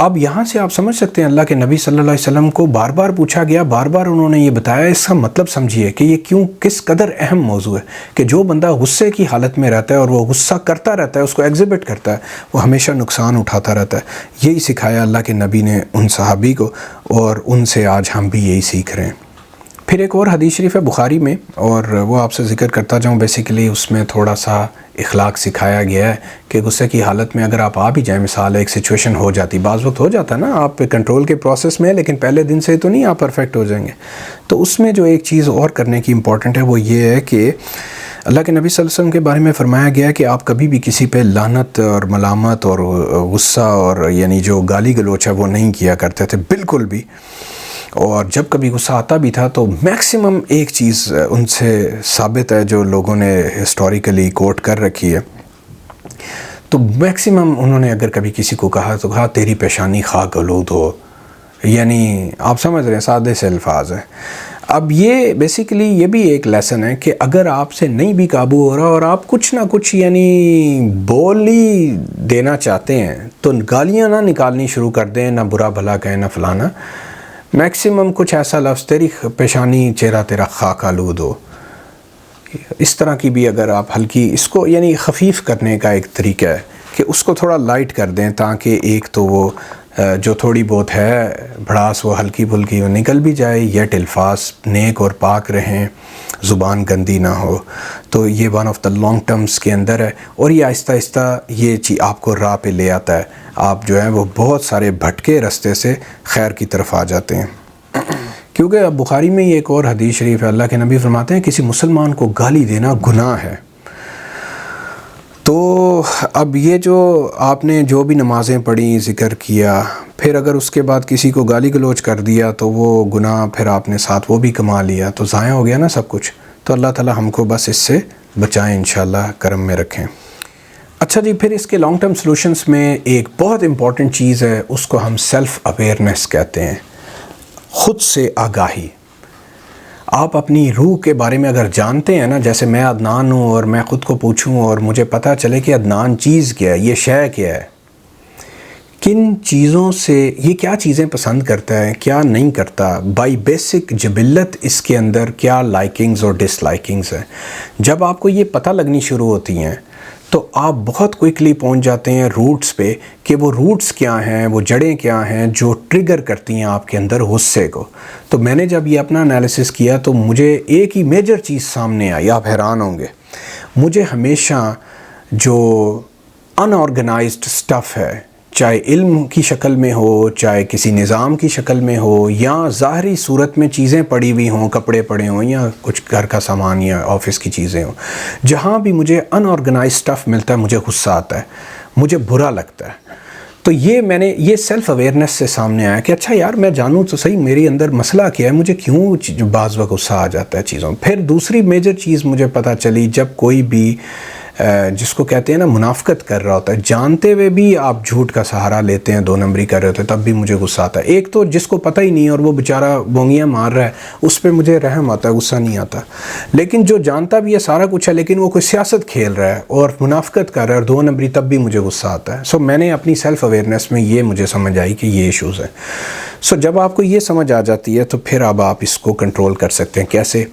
اب یہاں سے آپ سمجھ سکتے ہیں اللہ کے نبی صلی اللہ علیہ وسلم کو بار بار پوچھا گیا، بار بار انہوں نے یہ بتایا. اس کا مطلب سمجھیے کہ یہ کس قدر اہم موضوع ہے کہ جو بندہ غصے کی حالت میں رہتا ہے اور وہ غصہ کرتا رہتا ہے، اس کو ایگزیبٹ کرتا ہے، وہ ہمیشہ نقصان اٹھاتا رہتا ہے. یہی سکھایا اللہ کے نبی نے ان صحابی کو، اور ان سے آج ہم بھی یہی سیکھ رہے ہیں. پھر ایک اور حدیث شریف ہے بخاری میں، اور وہ آپ سے ذکر کرتا جاؤں. بیسیکلی اس میں تھوڑا سا اخلاق سکھایا گیا ہے کہ غصے کی حالت میں اگر آپ آ بھی جائیں، مثال ایک سچویشن ہو جاتی، بعض وقت ہو جاتا ہے نا، آپ کنٹرول کے پروسیس میں، لیکن پہلے دن سے تو نہیں آپ پرفیکٹ ہو جائیں گے. تو اس میں جو ایک چیز اور کرنے کی امپورٹنٹ ہے وہ یہ ہے کہ اللہ کے نبی صلی اللہ علیہ وسلم کے بارے میں فرمایا گیا ہے کہ آپ کبھی بھی کسی پہ لعنت اور ملامت اور غصہ اور یعنی جو گالی گلوچ ہے وہ نہیں کیا کرتے تھے بالکل بھی. اور جب کبھی غصہ آتا بھی تھا تو میکسیمم ایک چیز ان سے ثابت ہے جو لوگوں نے ہسٹوریکلی کوٹ کر رکھی ہے، تو میکسیمم انہوں نے اگر کبھی کسی کو کہا تو کہا تیری پیشانی خاک آلود ہو. یعنی آپ سمجھ رہے ہیں، سادے سے الفاظ ہیں. اب یہ بیسیکلی یہ بھی ایک لیسن ہے کہ اگر آپ سے نہیں بھی قابو ہو رہا اور آپ کچھ نہ کچھ یعنی بول ہی دینا چاہتے ہیں تو گالیاں نہ نکالنی شروع کر دیں، نہ برا بھلا کہیں، نہ فلانا. میکسیمم کچھ ایسا لفظ، تیری پیشانی چہرہ تیرا خاک آلود ہو، اس طرح کی بھی اگر آپ ہلکی اس کو یعنی خفیف کرنے کا ایک طریقہ ہے کہ اس کو تھوڑا لائٹ کر دیں، تاکہ ایک تو وہ جو تھوڑی بہت ہے بھڑاس وہ ہلکی پھلکی نکل بھی جائے، یٹ الفاظ نیک اور پاک رہیں، زبان گندی نہ ہو. تو یہ one of the long terms کے اندر ہے، اور یہ آہستہ آہستہ یہ چیز آپ کو راہ پہ لے آتا ہے. آپ جو ہیں وہ بہت سارے بھٹکے رستے سے خیر کی طرف آ جاتے ہیں. کیونکہ اب بخاری میں یہ ایک اور حدیث شریف ہے، اللہ کے نبی فرماتے ہیں کسی مسلمان کو گالی دینا گناہ ہے. تو اب یہ جو آپ نے جو بھی نمازیں پڑھی، ذکر کیا، پھر اگر اس کے بعد کسی کو گالی گلوچ کر دیا تو وہ گناہ پھر آپ نے ساتھ وہ بھی کما لیا، تو ضائع ہو گیا نا سب کچھ. تو اللہ تعالی ہم کو بس اس سے بچائیں، انشاءاللہ کرم میں رکھیں. اچھا جی، پھر اس کے لانگ ٹرم سلوشنز میں ایک بہت امپورٹنٹ چیز ہے، اس کو ہم سیلف اویئرنیس کہتے ہیں، خود سے آگاہی. آپ اپنی روح کے بارے میں اگر جانتے ہیں نا، جیسے میں عدنان ہوں اور میں خود کو پوچھوں اور مجھے پتہ چلے کہ عدنان چیز کیا ہے، یہ شے کیا ہے، کن چیزوں سے یہ کیا چیزیں پسند کرتا ہے، کیا نہیں کرتا، بائی بیسک جبلت اس کے اندر کیا لائکنگز اور ڈس لائکنگز ہیں. جب آپ کو یہ پتہ لگنی شروع ہوتی ہیں تو آپ بہت کوئکلی پہنچ جاتے ہیں روٹس پہ کہ وہ روٹس کیا ہیں، وہ جڑیں کیا ہیں جو ٹریگر کرتی ہیں آپ کے اندر غصے کو. تو میں نے جب یہ اپنا انالیسس کیا تو مجھے ایک ہی میجر چیز سامنے آئی، آپ حیران ہوں گے. مجھے ہمیشہ جو ان آرگنائزڈ سٹف ہے، چاہے علم کی شکل میں ہو، چاہے کسی نظام کی شکل میں ہو، یا ظاہری صورت میں چیزیں پڑی ہوئی ہوں، کپڑے پڑے ہوں، یا کچھ گھر کا سامان یا آفس کی چیزیں ہوں، جہاں بھی مجھے ان آرگنائزڈ سٹف ملتا ہے مجھے غصہ آتا ہے، مجھے برا لگتا ہے. تو یہ سیلف اویئرنیس سے سامنے آیا کہ اچھا یار میں جانوں تو صحیح میرے اندر مسئلہ کیا ہے، مجھے کیوں بعض وقت غصہ آ جاتا ہے چیزوں. پھر دوسری میجر چیز مجھے پتہ چلی، جب کوئی بھی جس کو کہتے ہیں نا منافقت کر رہا ہوتا ہے، جانتے ہوئے بھی آپ جھوٹ کا سہارا لیتے ہیں، دو نمبری کر رہے ہوتے ہیں، تب بھی مجھے غصہ آتا ہے. ایک تو جس کو پتہ ہی نہیں اور وہ بیچارہ بونگیاں مار رہا ہے، اس پہ مجھے رحم آتا ہے، غصہ نہیں آتا. لیکن جو جانتا بھی ہے سارا کچھ ہے لیکن وہ کوئی سیاست کھیل رہا ہے اور منافقت کر رہا ہے اور دو نمبری، تب بھی مجھے غصہ آتا ہے. میں نے اپنی سیلف اویئرنیس میں یہ مجھے سمجھ آئی کہ یہ ایشوز ہیں. جب آپ کو یہ سمجھ آ جاتی ہے تو پھر اب آپ اس کو کنٹرول کر سکتے ہیں. کیسے؟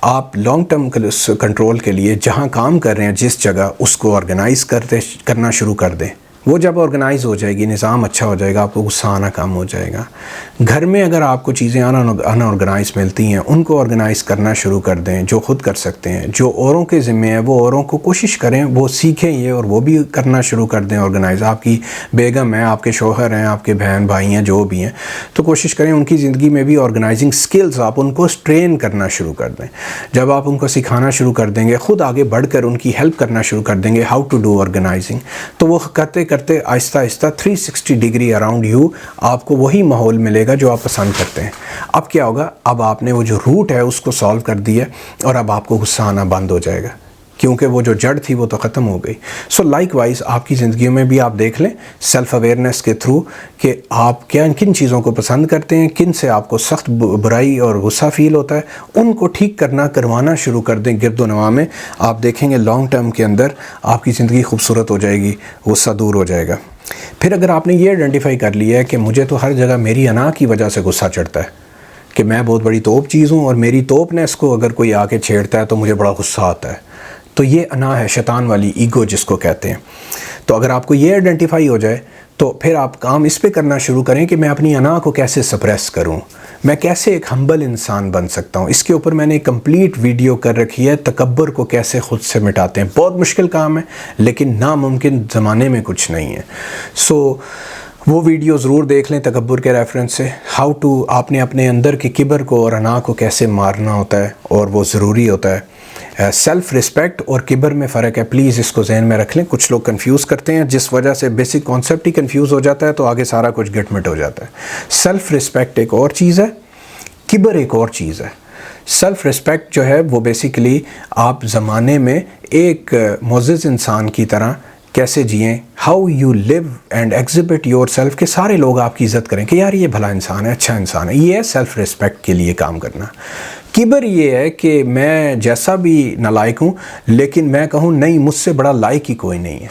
آپ لانگ ٹرم کنٹرول کے لیے جہاں کام کر رہے ہیں جس جگہ، اس کو آرگنائز کرنا شروع کر دیں. وہ جب آرگنائز ہو جائے گی، نظام اچھا ہو جائے گا، آپ کو غصہ آنا کم ہو جائے گا. گھر میں اگر آپ کو چیزیں ان آرگنائز ملتی ہیں، ان کو آرگنائز کرنا شروع کر دیں، جو خود کر سکتے ہیں. جو اوروں کے ذمہ ہے وہ اوروں کو کوشش کریں وہ سیکھیں یہ، اور وہ بھی کرنا شروع کر دیں آرگنائز. آپ کی بیگم ہیں، آپ کے شوہر ہیں، آپ کے بہن بھائی ہیں، جو بھی ہیں، تو کوشش کریں ان کی زندگی میں بھی آرگنائزنگ سکلز آپ ان کو ٹرین کرنا شروع کر دیں. جب آپ ان کو سکھانا شروع کر دیں گے، خود آگے بڑھ کر ان کی ہیلپ کرنا شروع کر دیں گے، ہاؤ ٹو ڈو آرگنائزنگ، تو وہ کرتے کرتے آہستہ آہستہ 360 ڈگری اراؤنڈ یو آپ کو وہی ماحول ملے گا جو آپ پسند کرتے ہیں. اب کیا ہوگا؟ اب آپ نے وہ جو روٹ ہے اس کو سالو کر دیا اور اب آپ کو غصہ آنا بند ہو جائے گا. کیونکہ وہ جو جڑ تھی وہ تو ختم ہو گئی. سو لائک وائز آپ کی زندگیوں میں بھی آپ دیکھ لیں سیلف اویئرنیس کے تھرو کہ آپ کن چیزوں کو پسند کرتے ہیں, کن سے آپ کو سخت برائی اور غصہ فیل ہوتا ہے, ان کو ٹھیک کروانا شروع کر دیں گرد و نواح میں. آپ دیکھیں گے لانگ ٹرم کے اندر آپ کی زندگی خوبصورت ہو جائے گی, غصہ دور ہو جائے گا. پھر اگر آپ نے یہ آئیڈینٹیفائی کر لیا ہے کہ مجھے تو ہر جگہ میری انا کی وجہ سے غصہ چڑھتا ہے کہ میں بہت بڑی توپ چیز ہوں اور میری توپ نے اس کو اگر کوئی آ کے چھیڑتا ہے تو مجھے بڑا غصہ آتا ہے, تو یہ انا ہے, شیطان والی ایگو جس کو کہتے ہیں. تو اگر آپ کو یہ آئیڈینٹیفائی ہو جائے تو پھر آپ کام اس پہ کرنا شروع کریں کہ میں اپنی انا کو کیسے سپریس کروں, میں کیسے ایک ہمبل انسان بن سکتا ہوں. اس کے اوپر میں نے ایک کمپلیٹ ویڈیو کر رکھی ہے, تکبر کو کیسے خود سے مٹاتے ہیں. بہت مشکل کام ہے لیکن ناممکن زمانے میں کچھ نہیں ہے. سو وہ ویڈیو ضرور دیکھ لیں تکبر کے ریفرنس سے, ہاؤ ٹو آپ نے اپنے اندر کے کبر کو اور انا کو کیسے مارنا ہوتا ہے, اور وہ ضروری ہوتا ہے. سیلف رسپیکٹ اور کبر میں فرق ہے, پلیز اس کو ذہن میں رکھ لیں. کچھ لوگ کنفیوز کرتے ہیں جس وجہ سے بیسک کانسیپٹ ہی کنفیوز ہو جاتا ہے تو آگے سارا کچھ گٹ مٹ ہو جاتا ہے. سیلف رسپیکٹ ایک اور چیز ہے, کبر ایک اور چیز ہے. سیلف رسپیکٹ جو ہے وہ بیسیکلی آپ زمانے میں ایک معزز انسان کی طرح کیسے جئیں, how you live and exhibit yourself, کہ سارے لوگ آپ کی عزت کریں کہ یار یہ بھلا انسان ہے, اچھا انسان ہے. یہ ہے سیلف رسپیکٹ کے لیے کام کرنا. کبر یہ ہے کہ میں جیسا بھی نالائق ہوں لیکن میں کہوں نہیں مجھ سے بڑا لائق ہی کوئی نہیں ہے,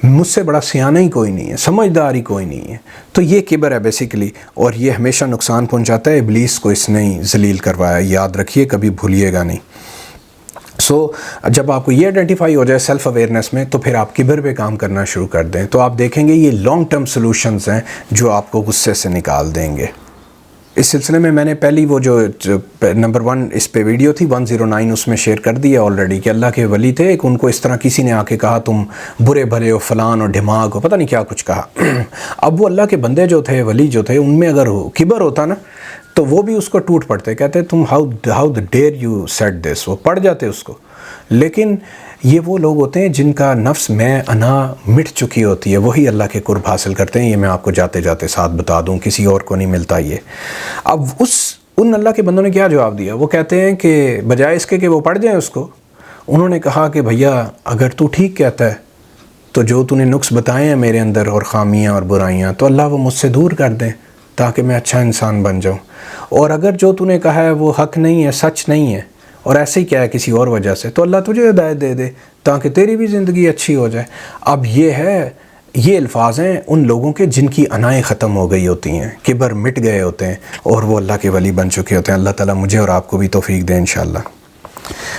مجھ سے بڑا سیانہ ہی کوئی نہیں ہے, سمجھدار ہی کوئی نہیں ہے. تو یہ کبر ہے بیسیکلی, اور یہ ہمیشہ نقصان پہنچاتا ہے. ابلیس کو اس نے ذلیل کروایا, یاد رکھیے, کبھی بھولیے گا نہیں. سو جب آپ کو یہ آئیڈینٹیفائی ہو جائے سیلف اویئرنیس میں تو پھر آپ کبر پہ کام کرنا شروع کر دیں, تو آپ دیکھیں گے یہ لانگ ٹرم سلوشنز ہیں جو آپ کو غصے سے نکال دیں گے. اس سلسلے میں میں نے پہلی وہ جو نمبر 1 اس پہ ویڈیو تھی 109 اس میں شیئر کر دیا آلریڈی کہ اللہ کے ولی تھے, ان کو اس طرح کسی نے آ کے کہا تم برے بھلے ہو, فلان اور دماغ ہو, پتہ نہیں کیا کچھ کہا. اب وہ اللہ کے بندے جو تھے, ولی جو تھے, ان میں اگر کبر ہوتا نا تو وہ بھی اس کو ٹوٹ پڑتے, کہتے تم how dare you said this, وہ پڑھ جاتے اس کو. لیکن یہ وہ لوگ ہوتے ہیں جن کا نفس میں انا مٹ چکی ہوتی ہے, وہی اللہ کے قرب حاصل کرتے ہیں. یہ میں آپ کو جاتے جاتے ساتھ بتا دوں, کسی اور کو نہیں ملتا یہ. اب ان اللہ کے بندوں نے کیا جواب دیا, وہ کہتے ہیں کہ بجائے اس کے کہ وہ پڑھ جائیں اس کو, انہوں نے کہا کہ بھیا اگر تو ٹھیک کہتا ہے تو جو تو نے نقص بتائے ہیں میرے اندر اور خامیاں اور برائیاں, تو اللہ وہ مجھ سے دور کر دیں تاکہ میں اچھا انسان بن جاؤں. اور اگر جو تو نے کہا ہے وہ حق نہیں ہے, سچ نہیں ہے, اور ایسے ہی کیا ہے کسی اور وجہ سے, تو اللہ تجھے ہدایت دے دے تاکہ تیری بھی زندگی اچھی ہو جائے. اب یہ الفاظ ہیں ان لوگوں کے جن کی انائیں ختم ہو گئی ہوتی ہیں, کبر مٹ گئے ہوتے ہیں اور وہ اللہ کے ولی بن چکے ہوتے ہیں. اللہ تعالیٰ مجھے اور آپ کو بھی توفیق دے انشاءاللہ.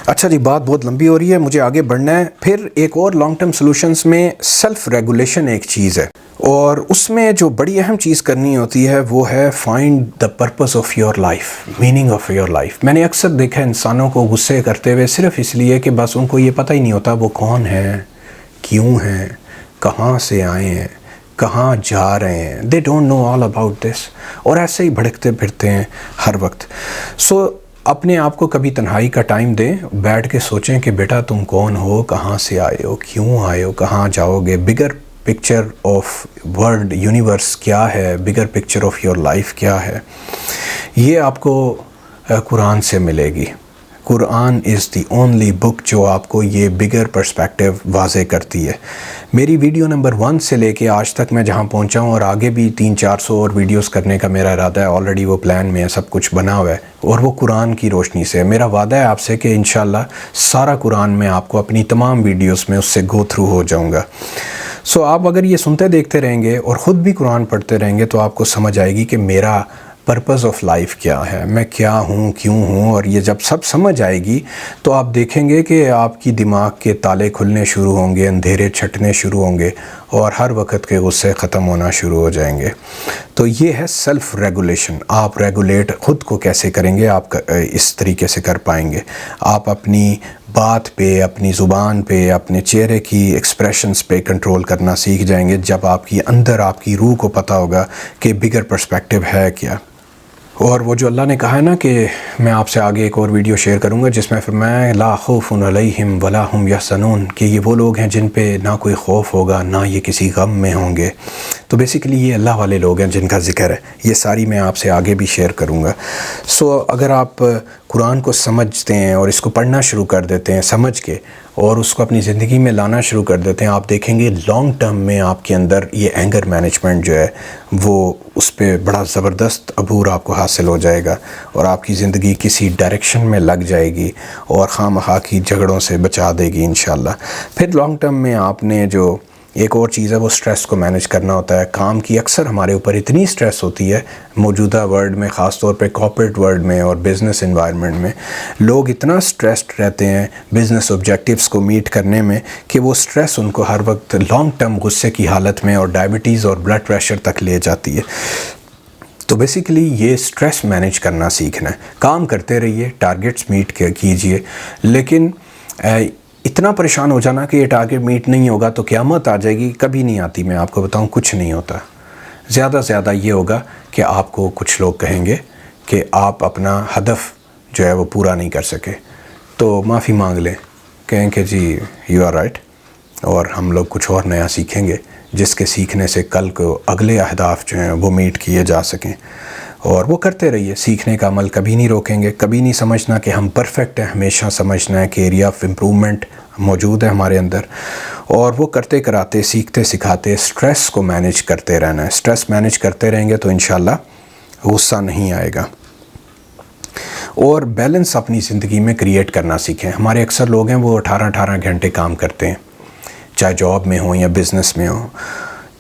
اچھا جی, بات بہت لمبی ہو رہی ہے, مجھے آگے بڑھنا ہے. پھر ایک اور لانگ ٹرم سلوشنز میں سیلف ریگولیشن ایک چیز ہے, اور اس میں جو بڑی اہم چیز کرنی ہوتی ہے وہ ہے find the purpose of your life, meaning of your life. میں نے اکثر دیکھا انسانوں کو غصے کرتے ہوئے صرف اس لیے کہ بس ان کو یہ پتہ ہی نہیں ہوتا وہ کون ہیں, کیوں ہیں, کہاں سے آئے ہیں, کہاں جا رہے ہیں. They don't know all about this, اور ایسے ہی بھڑکتے پھرتے ہیں ہر وقت. سو اپنے آپ کو کبھی تنہائی کا ٹائم دیں, بیٹھ کے سوچیں کہ بیٹا تم کون ہو, کہاں سے آئے ہو, کیوں آئے ہو, کہاں جاؤ گے, bigger picture of world universe کیا ہے, bigger picture of your life کیا ہے. یہ آپ کو قرآن سے ملے گی. قرآن از دی اونلی بک جو آپ کو یہ بگر پرسپیکٹیو واضح کرتی ہے. میری ویڈیو نمبر 1 سے لے کے آج تک میں جہاں پہنچا ہوں, اور آگے بھی 300-400 اور ویڈیوز کرنے کا میرا ارادہ ہے, آلریڈی وہ پلان میں ہے, سب کچھ بنا ہوا ہے, اور وہ قرآن کی روشنی سے. میرا وعدہ ہے آپ سے کہ انشاءاللہ سارا قرآن میں آپ کو اپنی تمام ویڈیوز میں اس سے گو تھرو ہو جاؤں گا. سو آپ اگر یہ سنتے دیکھتے رہیں گے اور خود بھی قرآن پڑھتے رہیں گے تو آپ کو سمجھ آئے گی کہ میرا پرپز آف لائف کیا ہے, میں کیا ہوں, کیوں ہوں. اور یہ جب سب سمجھ آئے گی تو آپ دیکھیں گے کہ آپ کی دماغ کے تالے کھلنے شروع ہوں گے, اندھیرے چھٹنے شروع ہوں گے, اور ہر وقت کے غصے ختم ہونا شروع ہو جائیں گے. تو یہ ہے سیلف ریگولیشن. آپ ریگولیٹ خود کو کیسے کریں گے, آپ اس طریقے سے کر پائیں گے. آپ اپنی بات پہ, اپنی زبان پہ, اپنے چہرے کی ایکسپریشنز پہ کنٹرول کرنا سیکھ جائیں گے جب آپ کی اندر, آپ کی روح کو پتہ ہوگا کہ بگر پرسپیکٹیو ہے کیا. اور وہ جو اللہ نے کہا ہے نا کہ میں آپ سے آگے ایک اور ویڈیو شیئر کروں گا جس میں فرمایا لا خوف علیہم ولا هم یحزنون, کہ یہ وہ لوگ ہیں جن پہ نہ کوئی خوف ہوگا, نہ یہ کسی غم میں ہوں گے. تو بیسیکلی یہ اللہ والے لوگ ہیں جن کا ذکر ہے. یہ ساری میں آپ سے آگے بھی شیئر کروں گا. سو اگر آپ قرآن کو سمجھتے ہیں اور اس کو پڑھنا شروع کر دیتے ہیں سمجھ کے، اور اس کو اپنی زندگی میں لانا شروع کر دیتے ہیں، آپ دیکھیں گے لانگ ٹرم میں آپ کے اندر یہ اینگر مینجمنٹ جو ہے وہ اس پہ بڑا زبردست عبور آپ کو حاصل ہو جائے گا، اور آپ کی زندگی کسی ڈائریکشن میں لگ جائے گی اور خواہ مخواہ کی جھگڑوں سے بچا دے گی انشاءاللہ۔ پھر لانگ ٹرم میں آپ نے جو ایک اور چیز ہے وہ سٹریس کو مینج کرنا ہوتا ہے۔ کام کی اکثر ہمارے اوپر اتنی سٹریس ہوتی ہے موجودہ ورلڈ میں، خاص طور پہ کارپوریٹ ورلڈ میں اور بزنس انوائرمنٹ میں، لوگ اتنا سٹریسڈ رہتے ہیں بزنس آبجیکٹیوز کو میٹ کرنے میں کہ وہ سٹریس ان کو ہر وقت لانگ ٹرم غصے کی حالت میں اور ڈائبٹیز اور بلڈ پریشر تک لے جاتی ہے۔ تو بیسیکلی یہ سٹریس مینج کرنا سیکھنا ہے۔ کام کرتے رہیے، ٹارگیٹس میٹ کیجئے، لیکن اتنا پریشان ہو جانا کہ یہ ٹارگیٹ میٹ نہیں ہوگا تو قیامت آ جائے گی، کبھی نہیں آتی۔ میں آپ کو بتاؤں کچھ نہیں ہوتا۔ زیادہ سے زیادہ یہ ہوگا کہ آپ کو کچھ لوگ کہیں گے کہ آپ اپنا ہدف جو ہے وہ پورا نہیں کر سکے، تو معافی مانگ لیں، کہیں کہ جی یو آر رائٹ، اور ہم لوگ کچھ اور نیا سیکھیں گے جس کے سیکھنے سے کل کو اگلے اہداف جو ہیں وہ میٹ کیے جا سکیں۔ اور وہ کرتے رہیے، سیکھنے کا عمل کبھی نہیں روکیں گے، کبھی نہیں سمجھنا کہ ہم پرفیکٹ ہیں، ہمیشہ سمجھنا ہے کہ ایریا آف امپرومنٹ موجود ہے ہمارے اندر، اور وہ کرتے کراتے سیکھتے سکھاتے سٹریس کو مینج کرتے رہنا ہے۔ سٹریس مینج کرتے رہیں گے تو انشاءاللہ غصہ نہیں آئے گا۔ اور بیلنس اپنی زندگی میں کریٹ کرنا سیکھیں۔ ہمارے اکثر لوگ ہیں وہ 18 گھنٹے کام کرتے ہیں، چاہے جاب میں ہوں یا بزنس میں ہوں،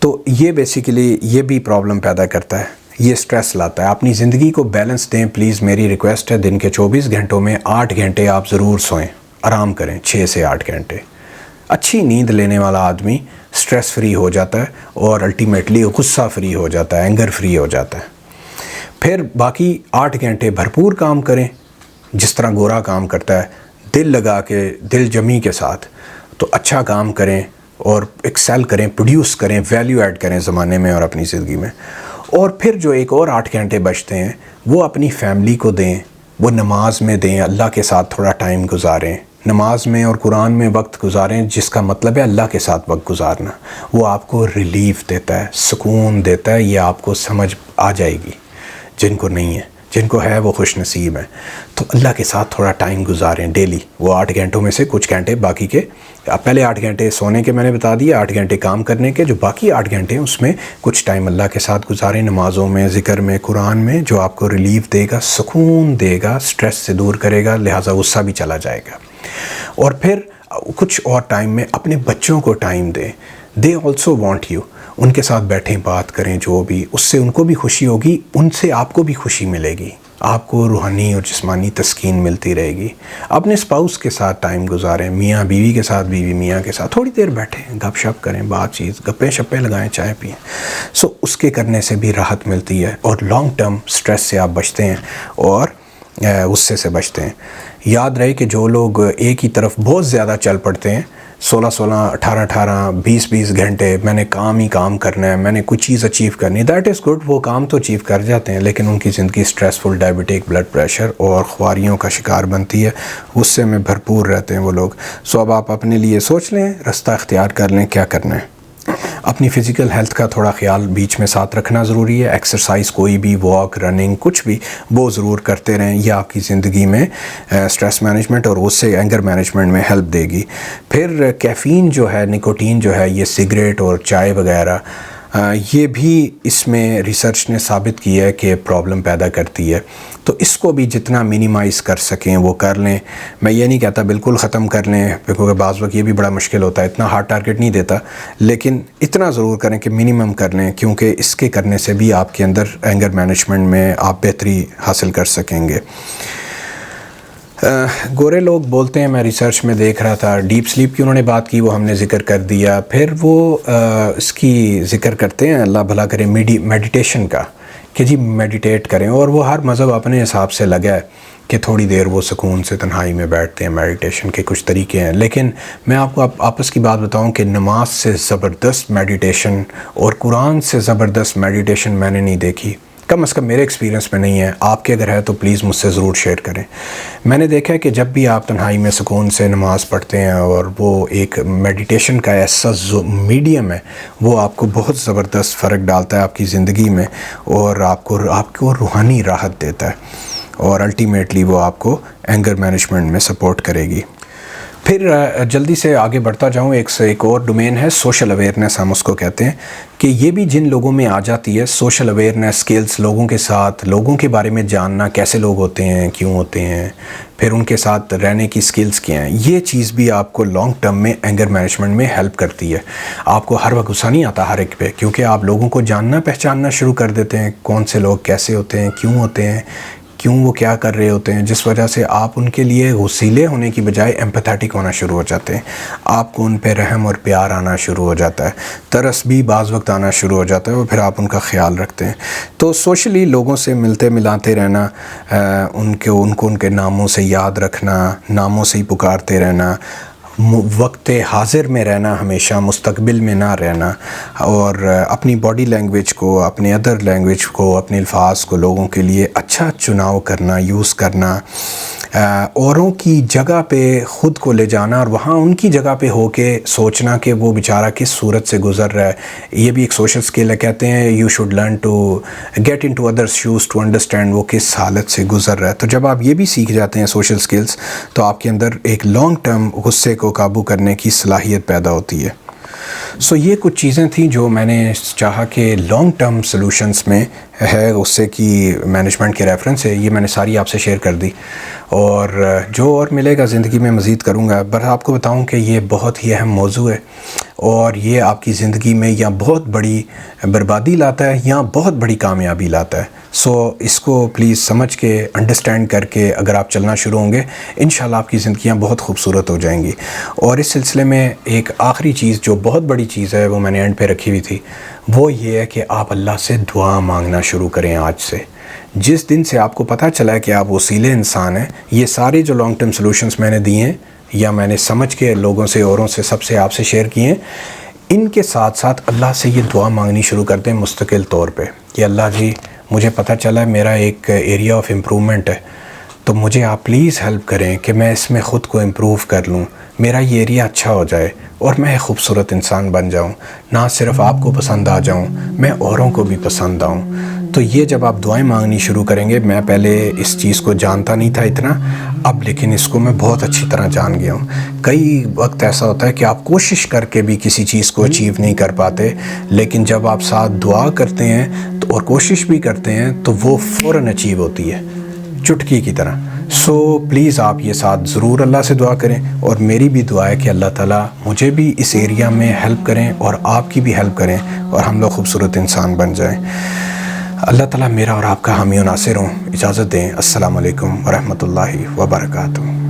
تو یہ بیسیکلی یہ بھی پرابلم پیدا کرتا ہے، یہ سٹریس لاتا ہے۔ اپنی زندگی کو بیلنس دیں پلیز، میری ریکویسٹ ہے۔ دن کے 24 گھنٹوں میں 8 گھنٹے آپ ضرور سوئیں، آرام کریں 6 سے 8 گھنٹے۔ اچھی نیند لینے والا آدمی سٹریس فری ہو جاتا ہے اور الٹیمیٹلی غصہ فری ہو جاتا ہے، اینگر فری ہو جاتا ہے۔ پھر باقی 8 گھنٹے بھرپور کام کریں، جس طرح گورا کام کرتا ہے، دل لگا کے، دل جمی کے ساتھ، تو اچھا کام کریں اور ایکسیل کریں، پروڈیوس کریں، ویلیو ایڈ کریں زمانے میں اور اپنی زندگی میں۔ اور پھر جو ایک اور 8 گھنٹے بچتے ہیں وہ اپنی فیملی کو دیں، وہ نماز میں دیں، اللہ کے ساتھ تھوڑا ٹائم گزاریں، نماز میں اور قرآن میں وقت گزاریں، جس کا مطلب ہے اللہ کے ساتھ وقت گزارنا۔ وہ آپ کو ریلیف دیتا ہے، سکون دیتا ہے، یہ آپ کو سمجھ آ جائے گی۔ جن کو نہیں ہے، جن کو ہے وہ خوش نصیب ہیں۔ تو اللہ کے ساتھ تھوڑا ٹائم گزاریں ڈیلی، وہ 8 گھنٹوں میں سے کچھ گھنٹے باقی کے، پہلے 8 گھنٹے سونے کے میں نے بتا دیا، 8 گھنٹے کام کرنے کے، جو باقی 8 گھنٹے ہیں اس میں کچھ ٹائم اللہ کے ساتھ گزاریں، نمازوں میں، ذکر میں، قرآن میں، جو آپ کو ریلیف دے گا، سکون دے گا، سٹریس سے دور کرے گا، لہٰذا غصہ بھی چلا جائے گا۔ اور پھر کچھ اور ٹائم میں اپنے بچوں کو ٹائم دیں، دے آلسو وانٹ یو، ان کے ساتھ بیٹھیں، بات کریں، جو بھی، اس سے ان کو بھی خوشی ہوگی، ان سے آپ کو بھی خوشی ملے گی، آپ کو روحانی اور جسمانی تسکین ملتی رہے گی۔ اپنے اسپاؤس کے ساتھ ٹائم گزاریں، میاں بیوی کے ساتھ، بیوی میاں کے ساتھ تھوڑی دیر بیٹھیں، گپ شپ کریں، بات چیت، گپیں شپیں لگائیں، چائے پئیں، اس کے کرنے سے بھی راحت ملتی ہے اور لانگ ٹرم سٹریس سے آپ بچتے ہیں اور غصے سے بچتے ہیں۔ یاد رہے کہ جو لوگ ایک ہی طرف بہت زیادہ چل پڑتے ہیں، 16 18 20 گھنٹے میں نے کام ہی کام کرنا ہے، میں نے کوئی چیز اچیو کرنی ہے، دیٹ از گڈ، وہ کام تو اچیو کر جاتے ہیں، لیکن ان کی زندگی سٹریسفل، ڈائبٹک، بلڈ پریشر اور خواریوں کا شکار بنتی ہے، غصے میں بھرپور رہتے ہیں وہ لوگ۔ اب آپ اپنے لیے سوچ لیں، رستہ اختیار کر لیں کیا کرنا ہے۔ اپنی فزیکل ہیلتھ کا تھوڑا خیال بیچ میں ساتھ رکھنا ضروری ہے، ایکسرسائز کوئی بھی، واک، رننگ، کچھ بھی وہ ضرور کرتے رہیں، یہ آپ کی زندگی میں سٹریس مینجمنٹ اور غصے، اینگر مینجمنٹ میں ہیلپ دے گی۔ پھر کیفین جو ہے، نکوٹین جو ہے، یہ سگریٹ اور چائے وغیرہ، یہ بھی اس میں ریسرچ نے ثابت کیا ہے کہ پرابلم پیدا کرتی ہے، تو اس کو بھی جتنا منیمائز کر سکیں وہ کر لیں۔ میں یہ نہیں کہتا بالکل ختم کر لیں، کیونکہ بعض وقت یہ بھی بڑا مشکل ہوتا ہے، اتنا ہارڈ ٹارگٹ نہیں دیتا، لیکن اتنا ضرور کریں کہ منیمم کر لیں، کیونکہ اس کے کرنے سے بھی آپ کے اندر اینگر مینجمنٹ میں آپ بہتری حاصل کر سکیں گے۔ گورے لوگ بولتے ہیں، میں ریسرچ میں دیکھ رہا تھا، ڈیپ سلیپ کی انہوں نے بات کی، وہ ہم نے ذکر کر دیا، پھر وہ اس کی ذکر کرتے ہیں، اللہ بھلا کرے، میڈیٹیشن کا، کہ جی میڈیٹیٹ کریں، اور وہ ہر مذہب اپنے حساب سے لگا ہے کہ تھوڑی دیر وہ سکون سے تنہائی میں بیٹھتے ہیں، میڈیٹیشن کے کچھ طریقے ہیں، لیکن میں آپ کو آپس کی بات بتاؤں کہ نماز سے زبردست میڈیٹیشن اور قرآن سے زبردست میڈیٹیشن میں نے نہیں دیکھی، کم از کم میرے ایکسپیرینس میں نہیں ہے، آپ کے اگر ہے تو پلیز مجھ سے ضرور شیئر کریں۔ میں نے دیکھا ہے کہ جب بھی آپ تنہائی میں سکون سے نماز پڑھتے ہیں اور وہ ایک میڈیٹیشن کا ایسا میڈیم ہے، وہ آپ کو بہت زبردست فرق ڈالتا ہے آپ کی زندگی میں اور آپ کو روحانی راحت دیتا ہے۔ اور الٹیمیٹلی وہ آپ کو اینگر مینجمنٹ میں سپورٹ کرے گی۔ پھر جلدی سے آگے بڑھتا جاؤں، ایک اور ڈومین ہے سوشل اویئرنیس، ہم اس کو کہتے ہیں کہ یہ بھی جن لوگوں میں آ جاتی ہے سوشل اویئرنیس اسکلس، لوگوں کے ساتھ، لوگوں کے بارے میں جاننا، کیسے لوگ ہوتے ہیں، کیوں ہوتے ہیں، پھر ان کے ساتھ رہنے کی اسکلس کیا ہیں، یہ چیز بھی آپ کو لانگ ٹرم میں اینگر مینجمنٹ میں ہیلپ کرتی ہے۔ آپ کو ہر وقت غصہ نہیں آتا ہر ایک پہ، کیونکہ آپ لوگوں کو جاننا پہچاننا شروع کر دیتے ہیں، کون سے لوگ کیسے ہوتے ہیں، کیوں ہوتے ہیں، کیوں وہ کیا کر رہے ہوتے ہیں، جس وجہ سے آپ ان کے لیے غصیلے ہونے کی بجائے ایمپیتھیٹک ہونا شروع ہو جاتے ہیں، آپ کو ان پہ رحم اور پیار آنا شروع ہو جاتا ہے، ترس بھی بعض وقت آنا شروع ہو جاتا ہے، اور پھر آپ ان کا خیال رکھتے ہیں۔ تو سوشلی لوگوں سے ملتے ملاتے رہنا، ان کو ان کے ناموں سے یاد رکھنا، ناموں سے ہی پکارتے رہنا، وقت حاضر میں رہنا، ہمیشہ مستقبل میں نہ رہنا، اور اپنی باڈی لینگویج کو، اپنے ادر لینگویج کو، اپنے الفاظ کو لوگوں کے لیے اچھا چناؤ کرنا، یوز کرنا، اوروں کی جگہ پہ خود کو لے جانا، اور وہاں ان کی جگہ پہ ہو کے سوچنا کہ وہ بیچارہ کس صورت سے گزر رہا ہے، یہ بھی ایک سوشل اسکل ہے۔ کہتے ہیں you should learn to get into others shoes to understand وہ کس حالت سے گزر رہا ہے۔ تو جب آپ یہ بھی سیکھ جاتے ہیں سوشل اسکلس، تو آپ کے اندر ایک لانگ ٹرم غصے کو قابو کرنے کی صلاحیت پیدا ہوتی ہے۔ یہ کچھ چیزیں تھیں جو میں نے چاہا کہ لانگ ٹرم سلوشنس میں ہے غصے کی مینجمنٹ کے ریفرنس سے، یہ میں نے ساری آپ سے شیئر کر دی، اور جو اور ملے گا زندگی میں مزید کروں گا۔ بس آپ کو بتاؤں کہ یہ بہت ہی اہم موضوع ہے، اور یہ آپ کی زندگی میں یا بہت بڑی بربادی لاتا ہے یا بہت بڑی کامیابی لاتا ہے۔ اس کو پلیز سمجھ کے، انڈرسٹینڈ کر کے اگر آپ چلنا شروع ہوں گے، انشاءاللہ آپ کی زندگیاں بہت خوبصورت ہو جائیں گی۔ اور اس سلسلے میں ایک آخری چیز جو بہت بڑی چیز ہے، وہ میں نے اینڈ پہ رکھی ہوئی تھی، وہ یہ ہے کہ آپ اللہ سے دعا مانگنا شروع کریں آج سے۔ جس دن سے آپ کو پتہ چلا ہے کہ آپ وسیلے انسان ہیں، یہ سارے جو لانگ ٹرم سلوشنز میں نے دیے ہیں یا میں نے سمجھ کے لوگوں سے، اوروں سے، سب سے آپ سے شیئر کیے ہیں، ان کے ساتھ ساتھ اللہ سے یہ دعا مانگنی شروع کر دیں مستقل طور پہ کہ اللہ جی، مجھے پتہ چلا ہے میرا ایک ایریا آف امپرومنٹ ہے، تو مجھے آپ پلیز ہیلپ کریں کہ میں اس میں خود کو امپروو کر لوں، میرا یہ ایریا اچھا ہو جائے اور میں ایک خوبصورت انسان بن جاؤں، نہ صرف آپ کو پسند آ جاؤں، میں اوروں کو بھی پسند آؤں۔ تو یہ جب آپ دعائیں مانگنی شروع کریں گے، میں پہلے اس چیز کو جانتا نہیں تھا اتنا، اب لیکن اس کو میں بہت اچھی طرح جان گیا ہوں۔ کئی وقت ایسا ہوتا ہے کہ آپ کوشش کر کے بھی کسی چیز کو اچیو نہیں کر پاتے، لیکن جب آپ ساتھ دعا کرتے ہیں اور کوشش بھی کرتے ہیں تو وہ فوراً اچیو ہوتی ہے، چٹکی کی طرح۔ پلیز آپ یہ ساتھ ضرور اللہ سے دعا کریں، اور میری بھی دعا ہے کہ اللہ تعالیٰ مجھے بھی اس ایریا میں ہیلپ کریں اور آپ کی بھی ہیلپ کریں، اور ہم لوگ خوبصورت انسان بن جائیں۔ اللہ تعالیٰ میرا اور آپ کا حامی و ناصر ہوں۔ اجازت دیں، السلام علیکم ورحمۃ اللہ وبرکاتہ۔